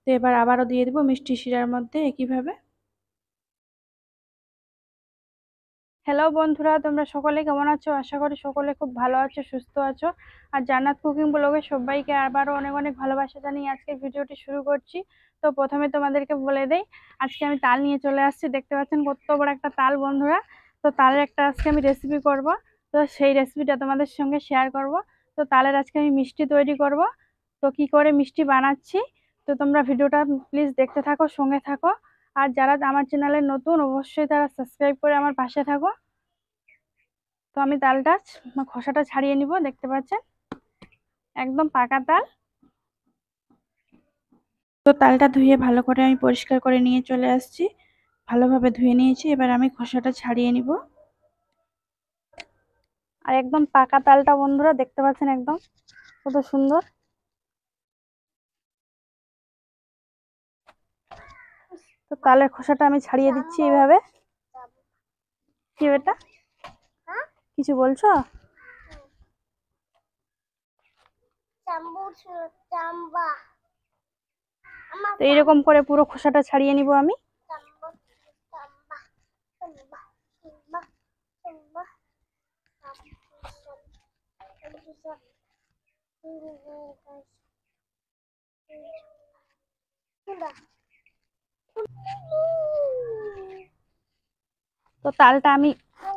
তো এবার আবারও দিয়ে দিব মিষ্টি শিরার মধ্যে একইভাবে। হ্যালো বন্ধুরা, তোমরা সকলে কেমন আছো? আশা করি সকলে খুব ভালো আছো, সুস্থ আছো। আর জান্নাত কুকিং ব্লগে সবাইকে আবারও অনেক অনেক ভালোবাসা জানিয়ে আজকের ভিডিওটি শুরু করছি। তো প্রথমে তোমাদেরকে বলে দেই, আজকে আমি তাল নিয়ে চলে আসছি। দেখতে পাচ্ছেন কত বড় একটা তাল বন্ধুরা। তো তালের একটা আজকে আমি রেসিপি করব। তো সেই রেসিপিটা তোমাদের সঙ্গে শেয়ার করব। তো তালের আজকে আমি মিষ্টি তৈরি করব। তো কি করে মিষ্টি বানাচ্ছি, তো তোমরা ভিডিওটা প্লিজ দেখতে থাকো, সঙ্গে থাকো। আর যারা আমার চ্যানেলে নতুন, অবশ্যই তারা সাবস্ক্রাইব করে আমার পাশে থাকো। তো আমি তালটা খোসাটা ছাড়িয়ে নিব। দেখতে পাচ্ছেন একদম পাকা তাল। তো তালটা ধুয়ে ভালো করে আমি পরিষ্কার করে নিয়ে চলে আসছি। ভালোভাবে ধুয়ে নিয়েছি, এবার আমি খোসাটা ছাড়িয়ে নিব। আর একদম পাকা তালটা বন্ধুরা, দেখতে পাচ্ছেন একদম কত সুন্দর। তো তালের খোসাটা আমি ছাড়িয়ে দিচ্ছি এইভাবে। কি এটা, কিছু বলছো? তো এইরকম করে পুরো খোসাটা ছাড়িয়ে নিব আমি। তো তালটা আমি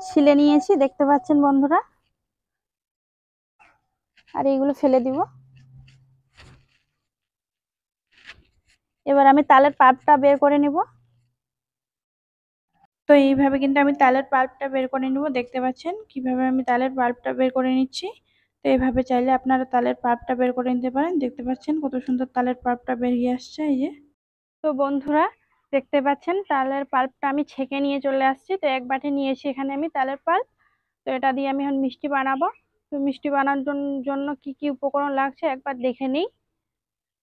ছিলে নিয়েছি, দেখতে পাচ্ছেন বন্ধুরা। আর এইগুলো ফেলে দিব। এবার আমি তালের পাল্পটা বের করে নিব। তো এইভাবে কিন্তু আমি তালের পাল্পটা বের করে নিব। দেখতে পাচ্ছেন কিভাবে আমি তালের পাল্পটা বের করে নিচ্ছি। তো এইভাবে চাইলে আপনারা তালের পাল্পটা বের করে নিতে পারেন। দেখতে পাচ্ছেন কত সুন্দর তালের পাল্পটা বেরিয়ে আসছে, এই যে। তো বন্ধুরা দেখতে পাচ্ছেন তালের পাল্পটা আমি ছেঁকে নিয়ে চলে আসছি। তো এক বাটি নিয়েছি এখানে আমি তালের পাল্প। তো এটা দিয়ে আমি এখন মিষ্টি বানাবো। তো মিষ্টি বানানোর জন্য কি কি উপকরণ লাগছে একবার দেখে নিই।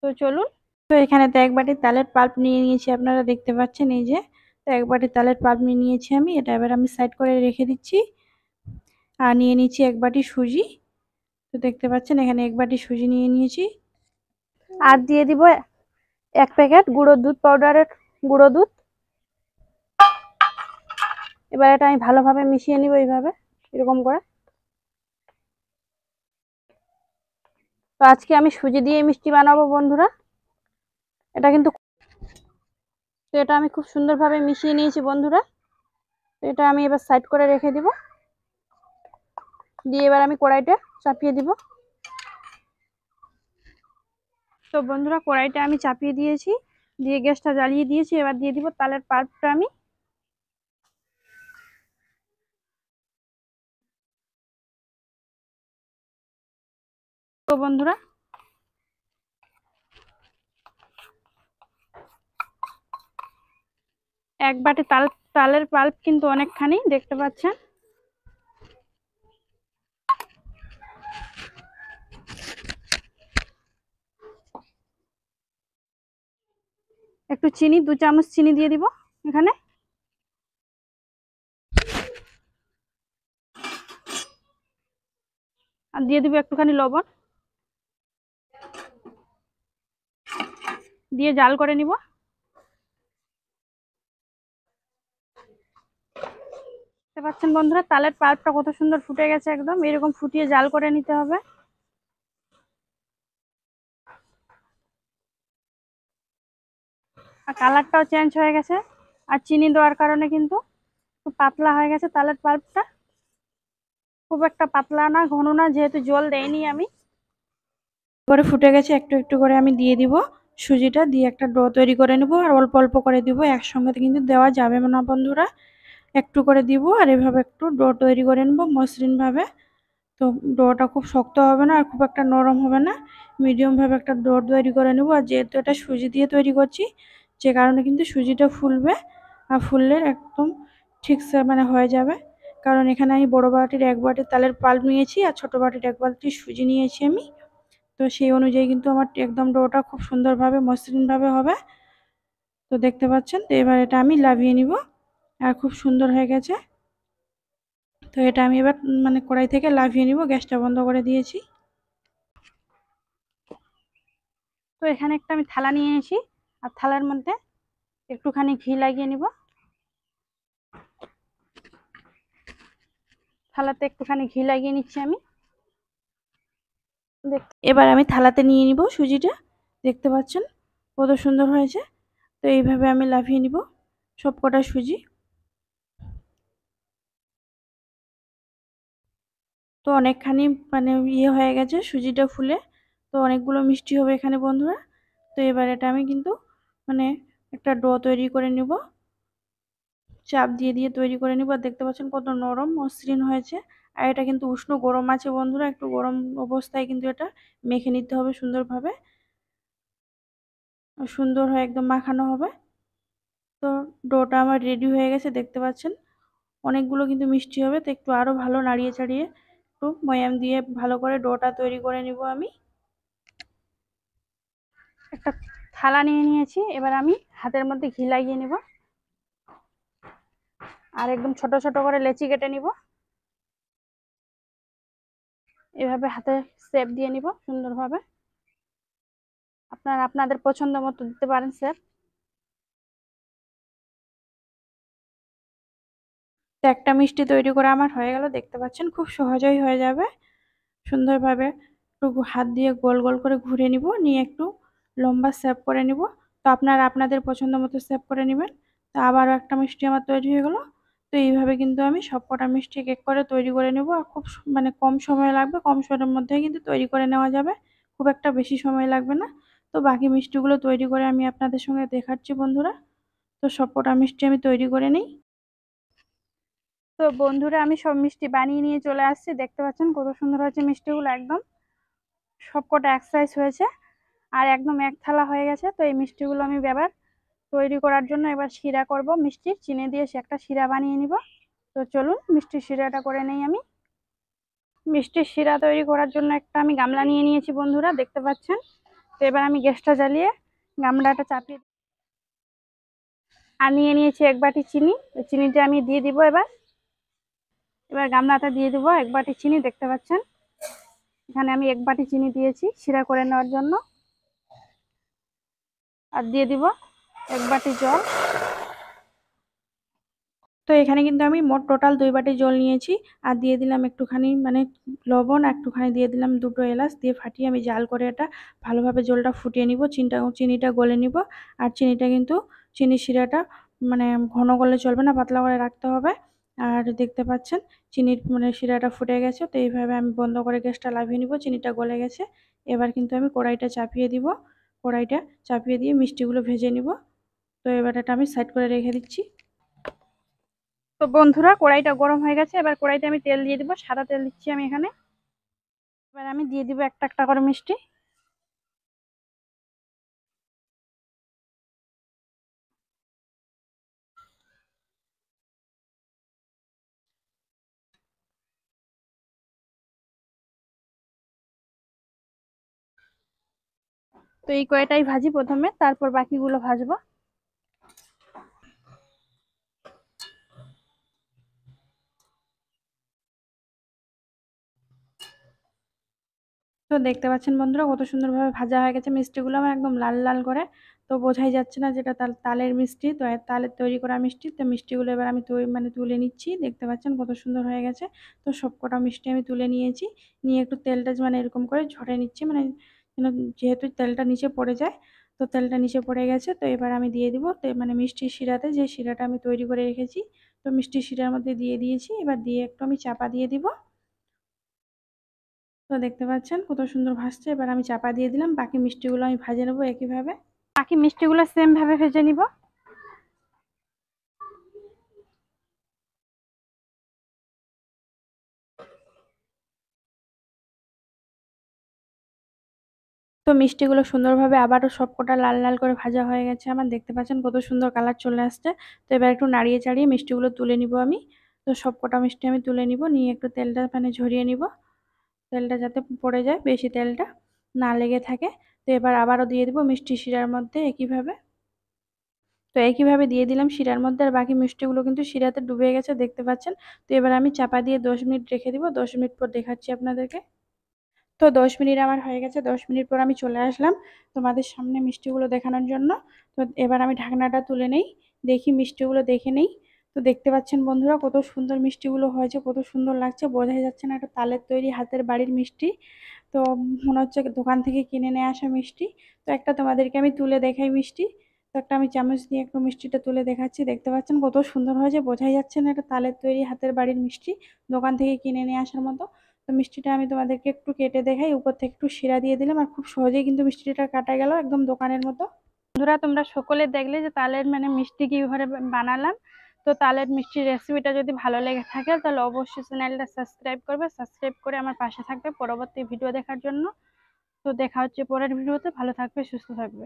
তো চলুন। তো এখানে তো এক বাটি তালের পাল্প নিয়ে নিয়েছি, আপনারা দেখতে পাচ্ছেন এই যে। তো এক বাটি তালের পাল্প নিয়ে নিয়েছি আমি, এটা এবার আমি সাইড করে রেখে দিচ্ছি। আর নিয়ে নিচ্ছি এক বাটি সুজি। তো দেখতে পাচ্ছেন এখানে এক বাটি সুজি নিয়ে নিয়েছি। আর দিয়ে দিব এক প্যাকেট গুঁড়ো দুধ, পাউডারের গুঁড়ো দুধ। এবার এটা আমি ভালোভাবে মিশিয়ে নিব এইভাবে, এরকম করে। তো আজকে আমি সুজি দিয়ে মিষ্টি বানাবো বন্ধুরা। এটা কিন্তু, তো এটা আমি খুব সুন্দরভাবে মিশিয়ে নিয়েছি বন্ধুরা। তো এটা আমি এবার সাইড করে রেখে দিব। দিয়ে এবার আমি কড়াইটা চাপিয়ে দিব। তো বন্ধুরা কড়াইটা আমি চাপিয়ে দিয়েছি, দিয়ে গ্যাসটা জ্বালিয়ে দিয়েছি। এবার দিয়ে দিব তালের পাল্পটা আমি। তো বন্ধুরা এক বাটি তালের পাল্প কিন্তু অনেকখানি, দেখতে পাচ্ছেন। একটু চিনি, 2 চামচ চিনি দিয়ে দিব এখানে। আর দিয়ে দিব একটুখানি লবণ, দিয়ে জাল করে নিব। দেখতে পাচ্ছেন বন্ধুরা তালের পাল্পটা কত সুন্দর ফুটে গেছে, একদম এরকম ফুটিয়ে জাল করে নিতে হবে। আর কালারটাও চেঞ্জ হয়ে গেছে। আর চিনি দেওয়ার কারণে কিন্তু খুব পাতলা হয়ে গেছে তালের পাল্পটা। খুব একটা পাতলা না, ঘন না, যেহেতু জল দেয়নি আমি। করে ফুটে গেছে, একটু একটু করে আমি দিয়ে দিব সুজিটা, দিয়ে একটা ডো তৈরি করে নেব। আর অল্প অল্প করে দিব, একসঙ্গে কিন্তু দেওয়া যাবে না বন্ধুরা। একটু করে দিব আর এভাবে একটু ডো তৈরি করে নেব মসৃণ ভাবে। তো ডোটা খুব শক্ত হবে না আর খুব একটা নরম হবে না, মিডিয়াম ভাবে একটা ডো তৈরি করে নেব। আর যেহেতু এটা সুজি দিয়ে তৈরি করছি, যে কারণে কিন্তু সুজিটা ফুলবে। আর ফুললে একদম ঠিকসে মানে হয়ে যাবে। কারণ এখানে আমি বড় বাটির এক বাটি তালের পাল্প নিয়েছি আর ছোট বাটির এক বাটি সুজি নিয়েছি আমি। তো সেই অনুযায়ী কিন্তু আমার একদম ডোটা খুব সুন্দরভাবে মসৃণভাবে হবে। তো দেখতে পাচ্ছেন। তো এবার এটা আমি লাভিয়ে নিব। আর খুব সুন্দর হয়ে গেছে। তো এটা আমি এবার মানে কড়াই থেকে লাভিয়ে নিব, গ্যাসটা বন্ধ করে দিয়েছি। তো এখানে একটা আমি থালা নিয়ে এসেছি। আর থালার মধ্যে একটুখানি ঘি লাগিয়ে নিব। থালাতে একটুখানি ঘি লাগিয়ে নিচ্ছি আমি। এবার আমি থালাতে নিয়ে নিব সুজিটা। দেখতে পাচ্ছেন কত সুন্দর হয়েছে। তো এইভাবে আমি লাফিয়ে নিব সবকটা সুজি। তো অনেকখানি মানে হয়ে গেছে সুজিটা ফুলে। তো অনেকগুলো মিষ্টি হবে এখানে বন্ধুরা। তো এবার এটা আমি কিন্তু মানে একটা ডো তৈরি করে নিব, চাপ দিয়ে দিয়ে তৈরি করে নিব। আর দেখতে পাচ্ছেন কত নরম মসৃণ হয়েছে। আর এটা কিন্তু উষ্ণ গরম আছে বন্ধুরা, একটু গরম অবস্থায় কিন্তু এটা মেখে নিতে হবে সুন্দরভাবে, সুন্দর হয়ে একদম মাখানো হবে। তো ডোটা আমার রেডি হয়ে গেছে দেখতে পাচ্ছেন। অনেকগুলো কিন্তু মিষ্টি হবে, তো একটু আরো ভালো নাড়িয়ে চাড়িয়ে একটু ময়াম দিয়ে ভালো করে ডোটা তৈরি করে নিব আমি। একটা থালা নিয়ে নিয়েছি, এবার আমি হাতের মধ্যে ঘি লাগিয়ে নিব আর একদম ছোট ছোট করে লেচি কেটে নিব। এভাবে হাতে শেপ দিয়ে নিব সুন্দরভাবে। আপনারা আপনাদের পছন্দ মতো দিতে পারেন শেপ। তো একটা মিষ্টি তৈরি করা আমার হয়ে গেল দেখতে পাচ্ছেন, খুব সহজেই হয়ে যাবে সুন্দরভাবে। একটু হাত দিয়ে গোল গোল করে ঘুরে নিব, নিয়ে একটু লম্বা শেপ করে নিব। তো আপনারা আপনাদের পছন্দ মতো শেপ করে নেবেন। তো আবারও একটা মিষ্টি আমার তৈরি হয়ে গেল। তো এইভাবে কিন্তু আমি সবকটা মিষ্টি কেক করে তৈরি করে নেব। আর খুব মানে কম সময় লাগবে, কম সময়ের মধ্যে কিন্তু তৈরি করে নেওয়া যাবে, খুব একটা বেশি সময় লাগবে না। তো বাকি মিষ্টিগুলো তৈরি করে আমি আপনাদের সঙ্গে দেখাচ্ছি বন্ধুরা। তো সবকটা মিষ্টি আমি তৈরি করে নিই। তো বন্ধুরা আমি সব মিষ্টি বানিয়ে নিয়ে চলে আসছি, দেখতে পাচ্ছেন কত সুন্দর হয়েছে মিষ্টিগুলো, একদম সবকটা এক সাইজ হয়েছে আর একদম এক থালা হয়ে গেছে। তো এই মিষ্টিগুলো আমি এবার তৈরি করার জন্য এবার শিরা করব, মিষ্টি চিনি দিয়ে সে একটা শিরা বানিয়ে নিব। তো চলুন মিষ্টির শিরাটা করে নেই আমি। মিষ্টির শিরা তৈরি করার জন্য একটা আমি গামলা নিয়ে নিয়েছি বন্ধুরা, দেখতে পাচ্ছেন। তো এবার আমি গ্যাসটা জ্বালিয়ে গামলাটা চাপিয়ে আর নিয়ে নিয়েছি এক বাটি চিনি। চিনিটা আমি দিয়ে দিব এবার। এবার গামলাটা দিয়ে দিব এক বাটি চিনি, দেখতে পাচ্ছেন এখানে আমি এক বাটি চিনি দিয়েছি শিরা করে নেওয়ার জন্য। আর দিয়ে দিব এক বাটি জল। তো এখানে কিন্তু আমি মোট টোটাল 2 বাটি জল নিয়েছি। আর দিয়ে দিলাম একটুখানি মানে লবণ, একটুখানি দিয়ে দিলাম দুটো এলাচ, দিয়ে ফাটিয়ে আমি জাল করে এটা ভালোভাবে জলটা ফুটিয়ে নিব, চিনিটা গলে নিব। আর চিনিটা কিন্তু চিনি শিরাটা মানে ঘন করলে চলবে না, পাতলা করে রাখতে হবে। আর দেখতে পাচ্ছেন চিনির মানে শিরাটা ফুটে গেছে। তো এইভাবে আমি বন্ধ করে গ্যাসটা লাভিয়ে নিব, চিনিটা গলে গেছে। এবার কিন্তু আমি কড়াইটা চাপিয়ে দিব, কড়াইটা চাপিয়ে দিয়ে মিষ্টিগুলো ভেজে নিব। তো এবার এটা আমি সাইড করে রেখে দিচ্ছি। তো বন্ধুরা কড়াইটা গরম হয়ে গেছে, এবার কড়াইতে আমি তেল দিয়ে দিব, সাদা তেল দিচ্ছি আমি এখানে। এবার আমি দিয়ে দিব একটা একটা করে মিষ্টি। তো এই কয়টাই ভাজি প্রথমে, তারপর বাকিগুলো ভাজবো। তো দেখতে পাচ্ছেন বন্ধুরা কত সুন্দরভাবে ভাজা হয়ে গেছে মিষ্টিগুলো আমার একদম লাল লাল করে। তো বোঝাই যাচ্ছে না যেটা তালের মিষ্টি, তো তালের তৈরি করা মিষ্টি। তো মিষ্টিগুলো এবার আমি মানে তুলে নিচ্ছি, দেখতে পাচ্ছেন কত সুন্দর হয়ে গেছে। তো সবকটা মিষ্টি আমি তুলে নিয়েছি, নিয়ে একটু তেলটা মানে এরকম করে ঝরে নিচ্ছি, মানে যেহেতু তেলটা নিচে পড়ে যায়। তো তেলটা নিচে পড়ে গেছে, তো এবার আমি দিয়ে দিব মানে মিষ্টির শিরাতে, যে শিরাটা আমি তৈরি করে রেখেছি। তো মিষ্টির শিরার মধ্যে দিয়ে দিয়েছি, এবার দিয়ে একটু আমি চাপা দিয়ে দিব। তো দেখতে পাচ্ছেন কত সুন্দর ভাসছে। এবার আমি চাপা দিয়ে দিলাম, বাকি মিষ্টিগুলো আমি ভেজে নেবো একইভাবে। বাকি মিষ্টিগুলো সেম ভাবে ভেজে নিব। তো মিষ্টিগুলো সুন্দরভাবে আবারও সবকটা লাল লাল করে ভাজা হয়ে গেছে আমার, দেখতে পাচ্ছেন কত সুন্দর কালার চলে আসছে। তো এবার একটু নাড়িয়ে চাড়িয়ে মিষ্টিগুলো তুলে নিব আমি। তো সবকটা মিষ্টি আমি তুলে নিব, নিয়ে একটু তেলটা মানে ঝরিয়ে নিব, তেলটা যাতে পড়ে যায়, বেশি তেলটা না লেগে থাকে। তো এবার আবারও দিয়ে দিব মিষ্টি শিরার মধ্যে একইভাবে। তো একইভাবে দিয়ে দিলাম শিরার মধ্যে, আর বাকি মিষ্টিগুলো কিন্তু শিরাতে ডুবে গেছে দেখতে পাচ্ছেন। তো এবার আমি চাপা দিয়ে 10 মিনিট রেখে দিব, 10 মিনিট পর দেখাচ্ছি আপনাদেরকে। তো 10 মিনিট আমার হয়ে গেছে, 10 মিনিট পর আমি চলে আসলাম তোমাদের সামনে মিষ্টিগুলো দেখানোর জন্য। তো এবার আমি ঢাকনাটা তুলে নেই, দেখি মিষ্টিগুলো দেখে নেই। তো দেখতে পাচ্ছেন বন্ধুরা কত সুন্দর মিষ্টিগুলো হয়েছে, কত সুন্দর লাগছে, বোঝাই যাচ্ছে না এটা তালের তৈরি হাতের বাড়ির মিষ্টি। তো মনে হচ্ছে দোকান থেকে কিনে নিয়ে আসা মিষ্টি। তো একটা তোমাদেরকে আমি তুলে দেখাই মিষ্টি। তো একটা আমি চামচ দিয়ে একটু মিষ্টিটা তুলে দেখাচ্ছি, দেখতে পাচ্ছেন কত সুন্দর হয়েছে, বোঝাই যাচ্ছে না এটা তালের তৈরি হাতের বাড়ির মিষ্টি, দোকান থেকে কিনে নিয়ে আসার মতো। তো মিষ্টিটা আমি তোমাদেরকে একটু কেটে দেখাই, উপর থেকে একটু শিরা দিয়ে দিলাম, আর খুব সহজেই কিন্তু মিষ্টিটা কাটা গেল একদম দোকানের মতো। বন্ধুরা তোমরা সকলে দেখলে যে তালের মিষ্টি কিভাবে বানালাম। তো তালের মিষ্টির রেসিপিটা যদি ভালো লেগে থাকে তাহলে অবশ্যই চ্যানেলটা সাবস্ক্রাইব করবে, সাবস্ক্রাইব করে আমার পাশে থাকবে পরবর্তী ভিডিও দেখার জন্য। তো দেখা হচ্ছে পরের ভিডিওতে, ভালো থাকবে সুস্থ থাকবে।